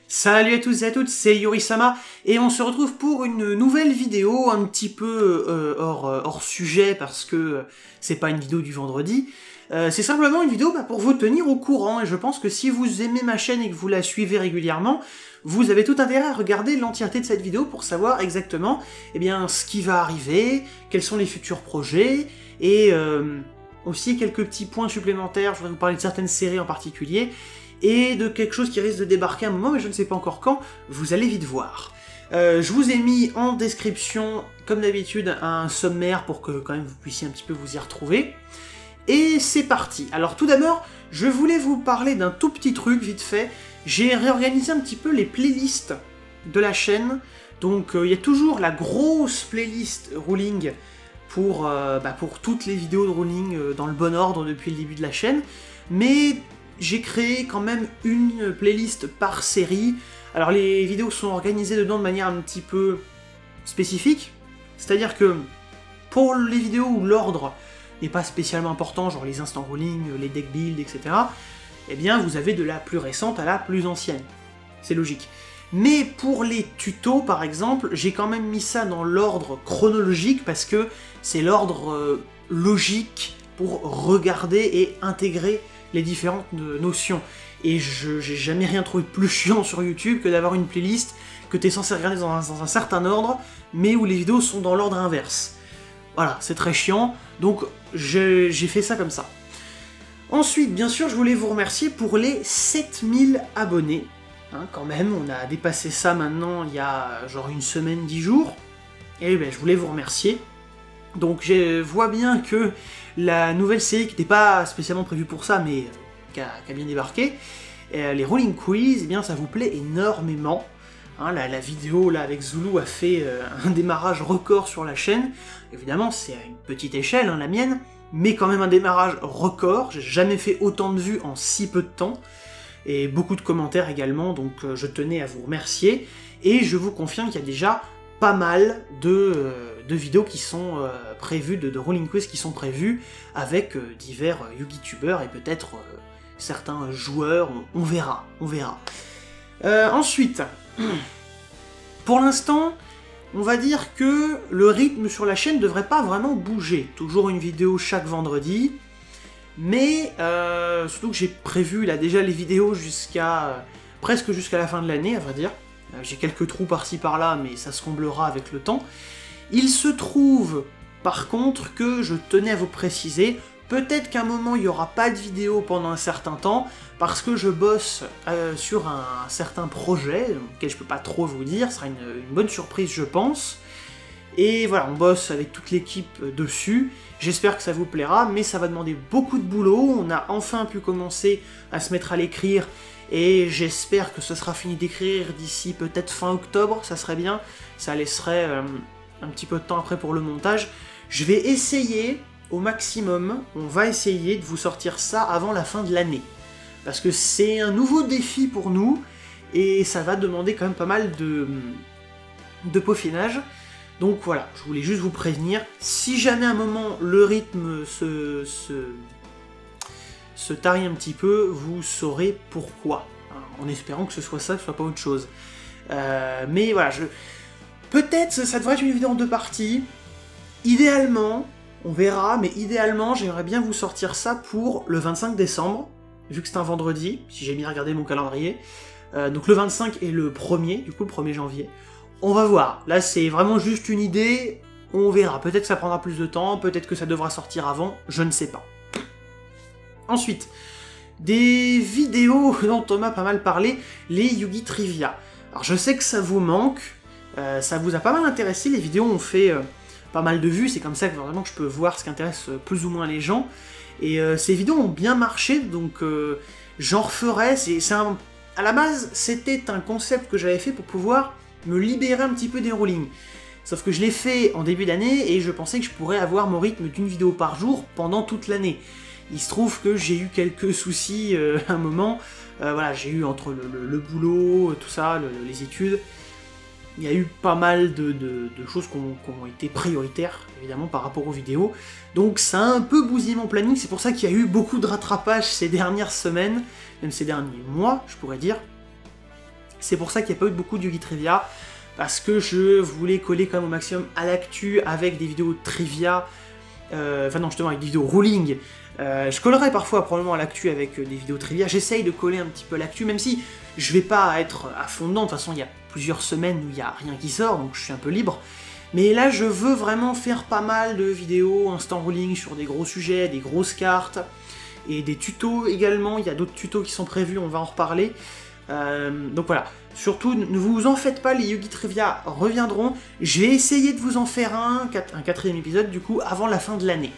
Salut à tous et à toutes, c'est Yorisama, et on se retrouve pour une nouvelle vidéo un petit peu hors sujet, parce que c'est pas une vidéo du vendredi. C'est simplement une vidéo pour vous tenir au courant, et je pense que si vous aimez ma chaîne et que vous la suivez régulièrement, vous avez tout intérêt à regarder l'entièreté de cette vidéo pour savoir exactement ce qui va arriver, quels sont les futurs projets, et aussi quelques petits points supplémentaires. Je voudrais vous parler de certaines séries en particulier, et de quelque chose qui risque de débarquer à un moment, mais je ne sais pas encore quand, vous allez vite voir. Je vous ai mis en description, comme d'habitude, un sommaire pour que quand même vous puissiez un petit peu vous y retrouver. Et c'est parti. Alors tout d'abord, je voulais vous parler d'un tout petit truc vite fait. J'ai réorganisé un petit peu les playlists de la chaîne. Donc il y a toujours la grosse playlist Ruling pour toutes les vidéos de Ruling dans le bon ordre depuis le début de la chaîne. Mais j'ai créé quand même une playlist par série. Alors les vidéos sont organisées dedans de manière un petit peu spécifique. C'est-à-dire que pour les vidéos où l'ordre n'est pas spécialement important, genre les instants rolling, les deck build, etc., eh bien vous avez de la plus récente à la plus ancienne. C'est logique. Mais pour les tutos, par exemple, j'ai quand même mis ça dans l'ordre chronologique parce que c'est l'ordre logique pour regarder et intégrer les différentes notions. Et j'ai jamais rien trouvé de plus chiant sur YouTube que d'avoir une playlist que tu es censé regarder dans un certain ordre, mais où les vidéos sont dans l'ordre inverse. Voilà, c'est très chiant, donc j'ai fait ça comme ça. Ensuite, bien sûr, je voulais vous remercier pour les 7000 abonnés. Hein, quand même, on a dépassé ça maintenant il y a genre une semaine, 10 jours. Et je voulais vous remercier. Donc je vois bien que la nouvelle série qui n'était pas spécialement prévue pour ça, mais qui a bien débarqué, les Rolling Quiz, ça vous plaît énormément. Hein, la vidéo là avec Zulu a fait un démarrage record sur la chaîne. Évidemment, c'est à une petite échelle, la mienne, mais quand même un démarrage record. J'ai jamais fait autant de vues en si peu de temps. Et beaucoup de commentaires également, donc je tenais à vous remercier. Et je vous confirme qu'il y a déjà pas mal de vidéos qui sont prévues, de Rolling Quiz qui sont prévues, avec divers YouTubeurs et peut-être certains joueurs, on verra. Ensuite, pour l'instant, on va dire que le rythme sur la chaîne ne devrait pas vraiment bouger. Toujours une vidéo chaque vendredi, mais surtout que j'ai prévu là déjà les vidéos presque jusqu'à la fin de l'année, à vrai dire. J'ai quelques trous par-ci par-là, mais ça se comblera avec le temps. Il se trouve, par contre, que je tenais à vous préciser, peut-être qu'à un moment il n'y aura pas de vidéo pendant un certain temps, parce que je bosse sur un certain projet, auquel je peux pas trop vous dire, ce sera une bonne surprise je pense. Et voilà, on bosse avec toute l'équipe dessus, j'espère que ça vous plaira, mais ça va demander beaucoup de boulot, on a enfin pu commencer à se mettre à l'écrire, et j'espère que ce sera fini d'écrire d'ici peut-être fin octobre, ça serait bien, ça laisserait un petit peu de temps après pour le montage. Je vais essayer au maximum, on va essayer de vous sortir ça avant la fin de l'année. Parce que c'est un nouveau défi pour nous, et ça va demander quand même pas mal de peaufinage. Donc voilà, je voulais juste vous prévenir, si jamais à un moment le rythme se tarie un petit peu, vous saurez pourquoi. En espérant que ce soit ça, que ce soit pas autre chose. Mais voilà, peut-être ça devrait être une vidéo en 2 parties. Idéalement, on verra, mais idéalement, j'aimerais bien vous sortir ça pour le 25 décembre, vu que c'est un vendredi, si j'ai bien regardé mon calendrier. Donc le 25 est le 1er, du coup le 1er janvier. On va voir, là c'est vraiment juste une idée, on verra. Peut-être que ça prendra plus de temps, peut-être que ça devra sortir avant, je ne sais pas. Ensuite, des vidéos dont Thomas a pas mal parlé, les Yu-Gi Trivia. Alors je sais que ça vous manque, ça vous a pas mal intéressé, les vidéos ont fait pas mal de vues, c'est comme ça que vraiment je peux voir ce qui intéresse plus ou moins les gens. Et ces vidéos ont bien marché, donc j'en referai. À la base, c'était un concept que j'avais fait pour pouvoir me libérer un petit peu des roulings. Sauf que je l'ai fait en début d'année, et je pensais que je pourrais avoir mon rythme d'une vidéo par jour pendant toute l'année. Il se trouve que j'ai eu quelques soucis à un moment. Voilà, j'ai eu entre le boulot, tout ça, les études, il y a eu pas mal de choses qui ont été prioritaires, évidemment, par rapport aux vidéos. Donc ça a un peu bousillé mon planning, c'est pour ça qu'il y a eu beaucoup de rattrapage ces dernières semaines, même ces derniers mois, je pourrais dire. C'est pour ça qu'il n'y a pas eu beaucoup de Yu-Gi Trivia, parce que je voulais coller quand même au maximum à l'actu avec des vidéos trivia, enfin non, justement avec des vidéos ruling. Je collerai parfois probablement à l'actu avec des vidéos trivia, j'essaye de coller un petit peu à l'actu, même si je vais pas être à fond dedans, de toute façon il y a plusieurs semaines où il n'y a rien qui sort, donc je suis un peu libre. Mais là je veux vraiment faire pas mal de vidéos instant ruling sur des gros sujets, des grosses cartes, et des tutos également, il y a d'autres tutos qui sont prévus, on va en reparler. Donc voilà, surtout ne vous en faites pas, les Yu-Gi Trivia reviendront, je vais essayer de vous en faire un 4e épisode du coup avant la fin de l'année.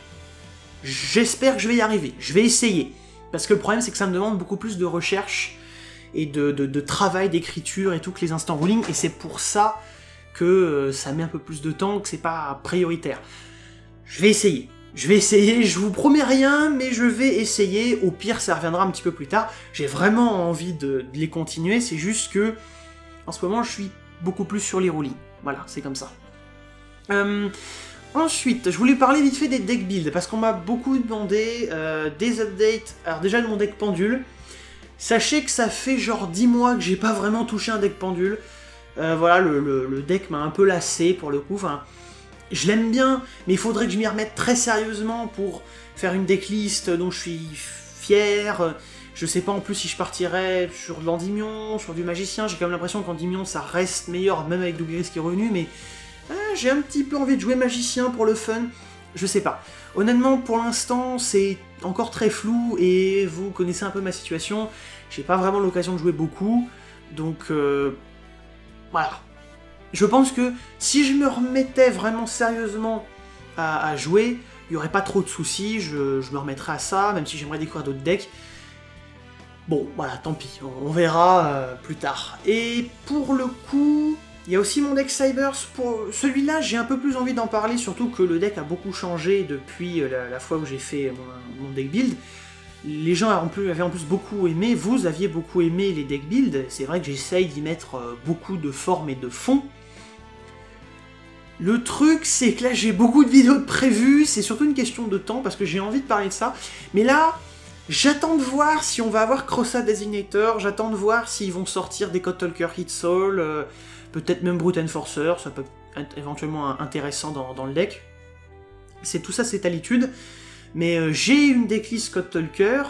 J'espère que je vais y arriver, je vais essayer, parce que le problème c'est que ça me demande beaucoup plus de recherche et de travail, d'écriture et tout que les instants ruling, et c'est pour ça que ça met un peu plus de temps, que c'est pas prioritaire. Je vais essayer, je vous promets rien, mais je vais essayer, au pire ça reviendra un petit peu plus tard. J'ai vraiment envie de les continuer, c'est juste que, en ce moment je suis beaucoup plus sur les roulis, voilà, c'est comme ça. Ensuite, je voulais parler vite fait des deck builds, parce qu'on m'a beaucoup demandé des updates. Alors déjà de mon deck pendule, sachez que ça fait genre 10 mois que j'ai pas vraiment touché un deck pendule. Voilà, le deck m'a un peu lassé pour le coup, enfin... Je l'aime bien, mais il faudrait que je m'y remette très sérieusement pour faire une decklist dont je suis fier. Je sais pas en plus si je partirais sur de l'Endymion, sur du Magicien. J'ai quand même l'impression qu'Endymion ça reste meilleur, même avec Douglas qui est revenu, mais j'ai un petit peu envie de jouer Magicien pour le fun. Je sais pas. Honnêtement, pour l'instant, c'est encore très flou et vous connaissez un peu ma situation. J'ai pas vraiment l'occasion de jouer beaucoup, donc voilà. Je pense que si je me remettais vraiment sérieusement à jouer, il n'y aurait pas trop de soucis, je me remettrais à ça, même si j'aimerais découvrir d'autres decks. Bon, voilà, tant pis, on verra plus tard. Et pour le coup, il y a aussi mon deck Cybers. Pour celui-là, j'ai un peu plus envie d'en parler, surtout que le deck a beaucoup changé depuis la fois où j'ai fait mon deck build. Les gens avaient en plus beaucoup aimé, vous aviez beaucoup aimé les deck builds, c'est vrai que j'essaye d'y mettre beaucoup de forme et de fond. Le truc, c'est que là j'ai beaucoup de vidéos de prévues, c'est surtout une question de temps parce que j'ai envie de parler de ça, mais là, j'attends de voir si on va avoir Crossa Designator, j'attends de voir s'ils vont sortir des Code Talker Hit Soul, peut-être même Brute Enforcer, ça peut être éventuellement intéressant dans le deck. Tout ça, c'est à l'étude. Mais j'ai une decklist Code Talker,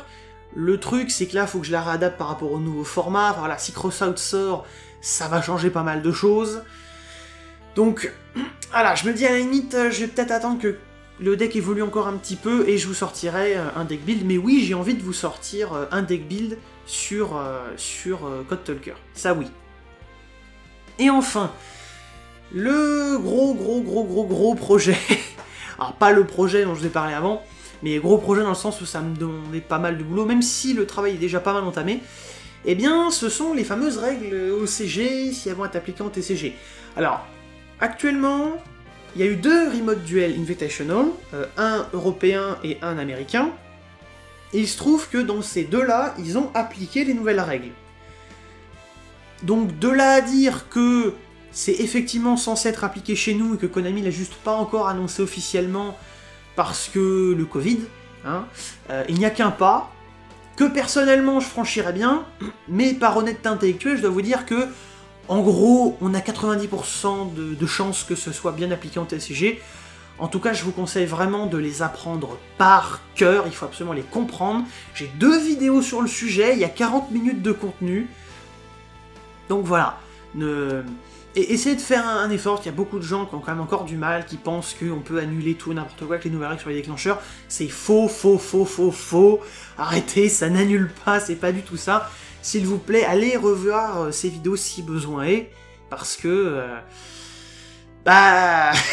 le truc c'est que là il faut que je la réadapte par rapport au nouveau format, voilà, si Crossout sort, ça va changer pas mal de choses. Donc voilà, je me dis à la limite, je vais peut-être attendre que le deck évolue encore un petit peu et je vous sortirai un deck build, mais oui, j'ai envie de vous sortir un deck build sur Code Talker, ça oui. Et enfin, le gros projet, alors pas le projet dont je vous ai parlé avant, mais gros projet dans le sens où ça me demandait pas mal de boulot, même si le travail est déjà pas mal entamé, eh bien ce sont les fameuses règles OCG, si elles vont être appliquées en TCG. Alors, actuellement, il y a eu 2 Remote Duel Invitational, un européen et un américain, et il se trouve que dans ces deux-là, ils ont appliqué les nouvelles règles. Donc de là à dire que c'est effectivement censé être appliqué chez nous et que Konami l'a juste pas encore annoncé officiellement, parce que le Covid, hein, il n'y a qu'un pas, que personnellement je franchirais bien, mais par honnêteté intellectuelle, je dois vous dire que, en gros, on a 90% de chances que ce soit bien appliqué en TCG. En tout cas, je vous conseille vraiment de les apprendre par cœur, il faut absolument les comprendre. J'ai 2 vidéos sur le sujet, il y a 40 minutes de contenu. Donc voilà, Et essayez de faire un effort, il y a beaucoup de gens qui ont quand même encore du mal, qui pensent qu'on peut annuler tout n'importe quoi avec les nouvelles règles sur les déclencheurs. C'est faux. Arrêtez, ça n'annule pas, c'est pas du tout ça. S'il vous plaît, allez revoir ces vidéos si besoin est, parce que...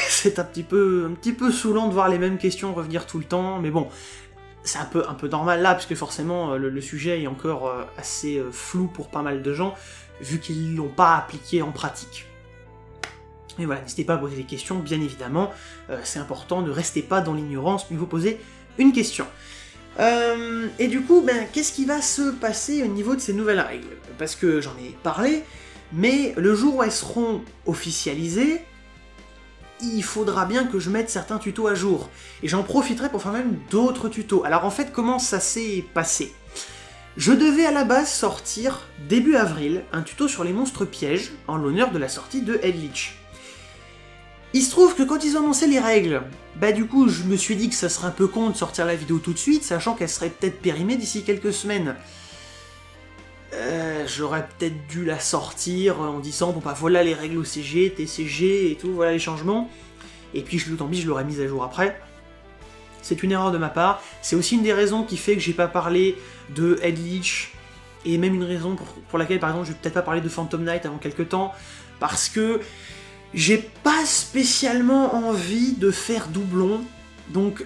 c'est un petit peu saoulant de voir les mêmes questions revenir tout le temps, mais bon, c'est un peu normal là, puisque forcément le sujet est encore assez flou pour pas mal de gens, vu qu'ils l'ont pas appliqué en pratique. Et voilà, n'hésitez pas à poser des questions, bien évidemment, c'est important, ne restez pas dans l'ignorance, mais vous posez une question. Et du coup, qu'est-ce qui va se passer au niveau de ces nouvelles règles? Parce que j'en ai parlé, mais le jour où elles seront officialisées, il faudra bien que je mette certains tutos à jour. Et j'en profiterai pour faire même d'autres tutos. Alors en fait, comment ça s'est passé? Je devais à la base sortir, début avril, un tuto sur les monstres pièges, en l'honneur de la sortie de Eldritch. Il se trouve que quand ils ont annoncé les règles, bah du coup je me suis dit que ça serait un peu con de sortir la vidéo tout de suite, sachant qu'elle serait peut-être périmée d'ici quelques semaines. J'aurais peut-être dû la sortir en disant bon bah voilà les règles OCG, TCG et tout, voilà les changements. Et puis tant pis, je l'aurais mise à jour après. C'est une erreur de ma part. C'est aussi une des raisons qui fait que j'ai pas parlé de Eldritch, et même une raison pour laquelle par exemple je vais peut-être pas parler de Phantom Knight avant quelques temps, parce que j'ai pas spécialement envie de faire doublon. Donc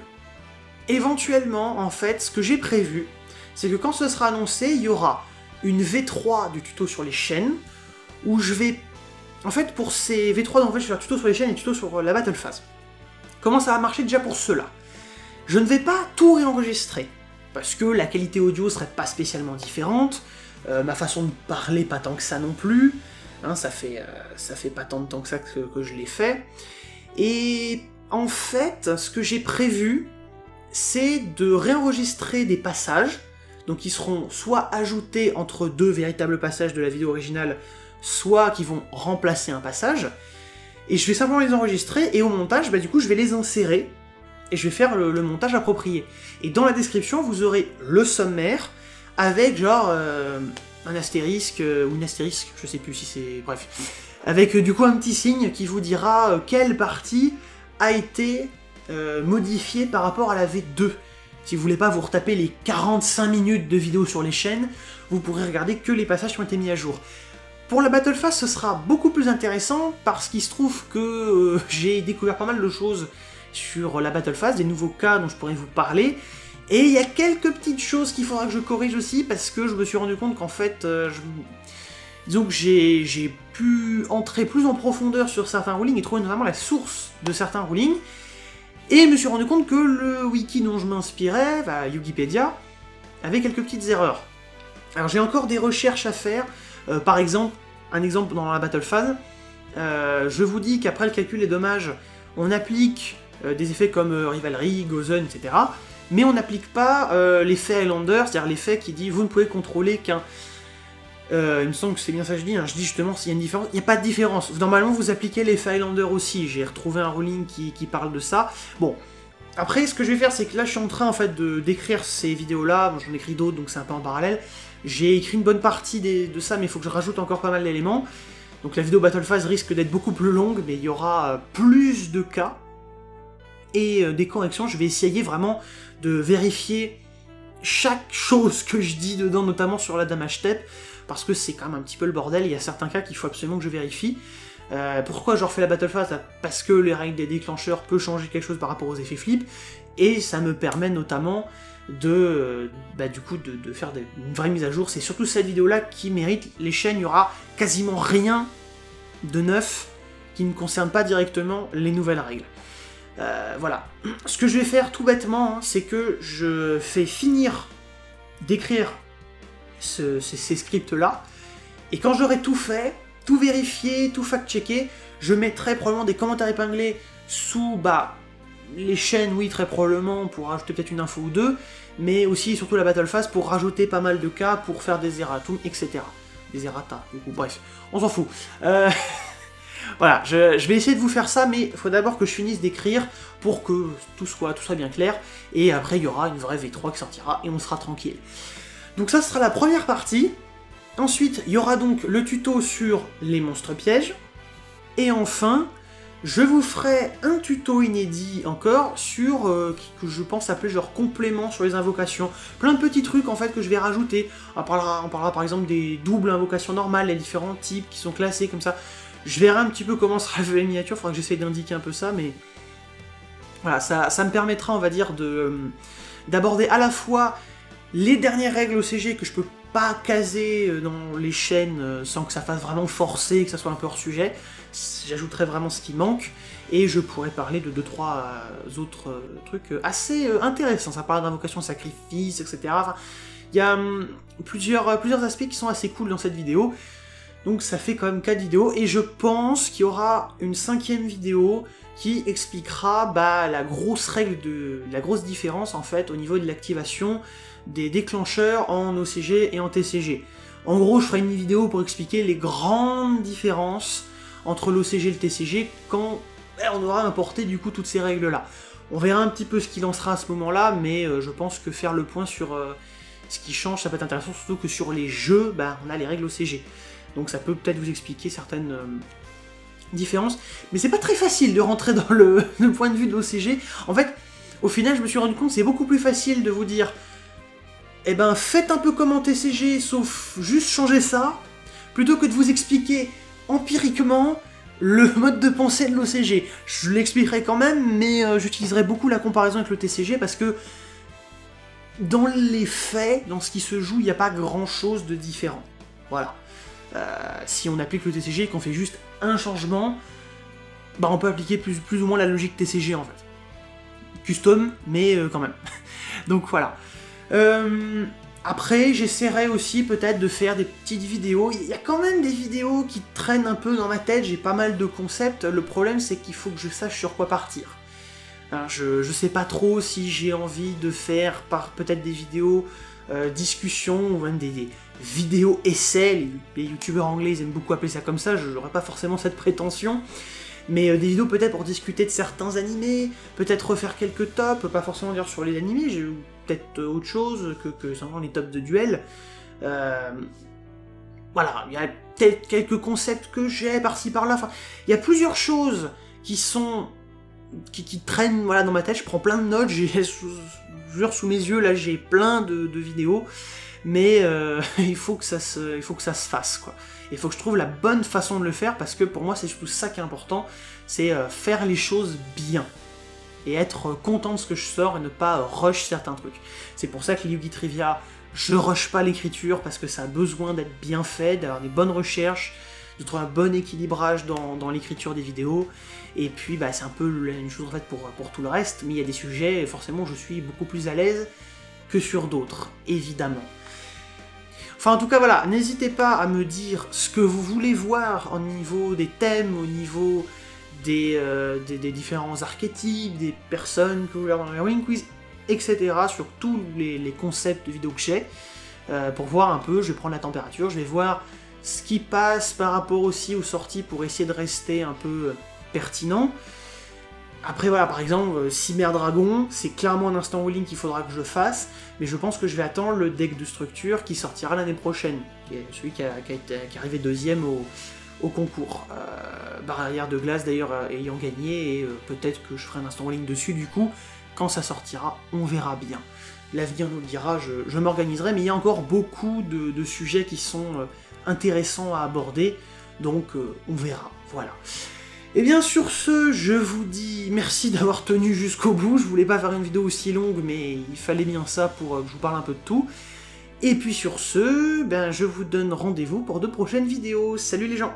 éventuellement en fait ce que j'ai prévu, c'est que quand ce sera annoncé, il y aura une V3 du tuto sur les chaînes, où je vais... En fait, pour ces V3, en fait, je vais faire tuto sur les chaînes et tuto sur la Battle Phase. Comment ça va marcher déjà pour cela? Je ne vais pas tout réenregistrer, parce que la qualité audio serait pas spécialement différente, ma façon de parler pas tant que ça non plus, hein, ça fait pas tant de temps que ça que je l'ai fait, et en fait, ce que j'ai prévu, c'est de réenregistrer des passages, donc qui seront soit ajoutés entre deux véritables passages de la vidéo originale, soit qui vont remplacer un passage, et je vais simplement les enregistrer, et au montage, bah du coup je vais les insérer, et je vais faire le montage approprié. Et dans la description, vous aurez le sommaire, avec genre un astérisque, ou une astérisque, je sais plus si c'est... bref. Avec du coup un petit signe qui vous dira quelle partie a été modifiée par rapport à la V2. Si vous voulez pas vous retaper les 45 minutes de vidéo sur les chaînes, vous pourrez regarder que les passages qui ont été mis à jour. Pour la Battle Phase, ce sera beaucoup plus intéressant, parce qu'il se trouve que j'ai découvert pas mal de choses sur la Battle Phase, des nouveaux cas dont je pourrais vous parler, et il y a quelques petites choses qu'il faudra que je corrige aussi, parce que je me suis rendu compte qu'en fait, disons que j'ai pu entrer plus en profondeur sur certains rulings, et trouver notamment la source de certains rulings, et je me suis rendu compte que le wiki dont je m'inspirais, Wikipédia, avait quelques petites erreurs. Alors j'ai encore des recherches à faire, par exemple, un exemple dans la Battle Phase, je vous dis qu'après le calcul des dommages, on applique des effets comme Rivalry, Gozen, etc. Mais on n'applique pas l'effet Highlander, c'est-à-dire l'effet qui dit vous ne pouvez contrôler qu'un... il me semble que c'est bien ça que je dis, hein. Je dis justement s'il y a une différence, il n'y a pas de différence. Normalement vous appliquez l'effet Highlander aussi, j'ai retrouvé un ruling qui parle de ça. Bon, après ce que je vais faire c'est que là je suis en train en fait d'écrire ces vidéos-là, bon, j'en écris d'autres donc c'est un peu en parallèle. J'ai écrit une bonne partie de ça mais il faut que je rajoute encore pas mal d'éléments. Donc la vidéo Battle Phase risque d'être beaucoup plus longue, mais il y aura plus de cas et des corrections. Je vais essayer vraiment de vérifier chaque chose que je dis dedans, notamment sur la Damage Step, parce que c'est quand même un petit peu le bordel, il y a certains cas qu'il faut absolument que je vérifie. Pourquoi je refais la Battle Phase? Parce que les règles des déclencheurs peuvent changer quelque chose par rapport aux effets flip, et ça me permet notamment de faire une vraie mise à jour. C'est surtout cette vidéo-là qui mérite. Les chaînes, il y aura quasiment rien de neuf qui ne concerne pas directement les nouvelles règles. Voilà. Ce que je vais faire tout bêtement, hein, c'est que je fais finir d'écrire ces scripts-là, et quand j'aurai tout fait, tout vérifié, tout fact-checké, je mettrai probablement des commentaires épinglés sous les chaînes, oui, très probablement, pour rajouter peut-être une info ou deux, mais aussi, surtout la Battle Phase, pour rajouter pas mal de cas, pour faire des erratums, etc. Des errata, du coup, bref, on s'en fout. Voilà, je vais essayer de vous faire ça, mais il faut d'abord que je finisse d'écrire pour que tout soit bien clair, et après il y aura une vraie V3 qui sortira, et on sera tranquille. Donc ça sera la première partie. Ensuite, il y aura donc le tuto sur les monstres pièges, et enfin, je vous ferai un tuto inédit encore sur, que je pense appeler genre complément sur les invocations. Plein de petits trucs en fait que je vais rajouter. On parlera par exemple des doubles invocations normales, les différents types qui sont classés comme ça. Je verrai un petit peu comment sera la miniature, il faudra que j'essaye d'indiquer un peu ça, mais... Voilà, ça me permettra, on va dire, d'aborder à la fois les dernières règles OCG que je peux pas caser dans les chaînes sans que ça fasse vraiment forcer, que ça soit un peu hors sujet. J'ajouterai vraiment ce qui manque, et je pourrais parler de 2-3 autres trucs assez intéressants. Ça parle d'invocation sacrifice, etc. Enfin, il y a plusieurs aspects qui sont assez cool dans cette vidéo. Donc ça fait quand même 4 vidéos, et je pense qu'il y aura une 5e vidéo qui expliquera la grosse différence en fait au niveau de l'activation des déclencheurs en OCG et en TCG. En gros, je ferai une vidéo pour expliquer les grandes différences entre l'OCG et le TCG quand on aura importé du coup toutes ces règles-là. On verra un petit peu ce qu'il en sera à ce moment-là, mais je pense que faire le point sur ce qui change, ça peut être intéressant, surtout que sur les jeux, on a les règles OCG. Donc ça peut peut-être vous expliquer certaines différences. Mais c'est pas très facile de rentrer dans le point de vue de l'OCG. En fait, au final, je me suis rendu compte que c'est beaucoup plus facile de vous dire eh ben, faites un peu comme en TCG, sauf juste changer ça, plutôt que de vous expliquer empiriquement le mode de pensée de l'OCG. Je l'expliquerai quand même, mais j'utiliserai beaucoup la comparaison avec le TCG, parce que dans les faits, dans ce qui se joue, il n'y a pas grand-chose de différent. Voilà. Si on applique le TCG et qu'on fait juste un changement, on peut appliquer plus ou moins la logique TCG, en fait. Custom, mais quand même. Donc voilà. Après, j'essaierai aussi peut-être de faire des petites vidéos. Il y a quand même des vidéos qui traînent un peu dans ma tête, j'ai pas mal de concepts. Le problème, c'est qu'il faut que je sache sur quoi partir. Alors, je sais pas trop si j'ai envie de faire peut-être des vidéos discussions, ou même des vidéos essais. Les youtubeurs anglais ils aiment beaucoup appeler ça comme ça, je n'aurais pas forcément cette prétention. Mais des vidéos peut-être pour discuter de certains animés, peut-être refaire quelques tops, pas forcément dire sur les animés, j'ai peut-être autre chose que simplement les tops de duel. Voilà, il y a peut-être quelques concepts que j'ai par-ci par-là, enfin, il y a plusieurs choses qui traînent voilà, dans ma tête, je prends plein de notes, sous mes yeux, là j'ai plein de vidéos, mais il faut que ça se fasse, quoi. Il faut que je trouve la bonne façon de le faire, parce que pour moi c'est surtout ça qui est important, c'est faire les choses bien. Et être content de ce que je sors et ne pas rush certains trucs. C'est pour ça que les Yugi Trivia, je rush pas l'écriture, parce que ça a besoin d'être bien fait, d'avoir des bonnes recherches, de trouver un bon équilibrage dans l'écriture des vidéos, et puis c'est un peu la même chose en fait pour tout le reste, mais il y a des sujets, forcément je suis beaucoup plus à l'aise que sur d'autres, évidemment. Enfin, en tout cas, voilà, n'hésitez pas à me dire ce que vous voulez voir au niveau des thèmes, au niveau des différents archétypes, des personnes que vous voulez avoir dans les Halloween Quiz, etc. sur tous les concepts de vidéos que j'ai, pour voir un peu, je vais prendre la température, je vais voir ce qui passe par rapport aussi aux sorties pour essayer de rester un peu pertinent. Après voilà, par exemple, Cyber Dragon, c'est clairement un instant Wheeling qu'il faudra que je fasse, mais je pense que je vais attendre le deck de structure qui sortira l'année prochaine, qui est celui qui est arrivé deuxième au concours. Barrière de glace d'ailleurs ayant gagné, et peut-être que je ferai un instant Wheeling dessus du coup, quand ça sortira, on verra bien. L'avenir nous le dira, je m'organiserai, mais il y a encore beaucoup de sujets qui sont intéressants à aborder, donc on verra, voilà. Et bien sur ce, je vous dis merci d'avoir tenu jusqu'au bout, je voulais pas faire une vidéo aussi longue, mais il fallait bien ça pour que je vous parle un peu de tout. Et puis sur ce, je vous donne rendez-vous pour de prochaines vidéos. Salut les gens!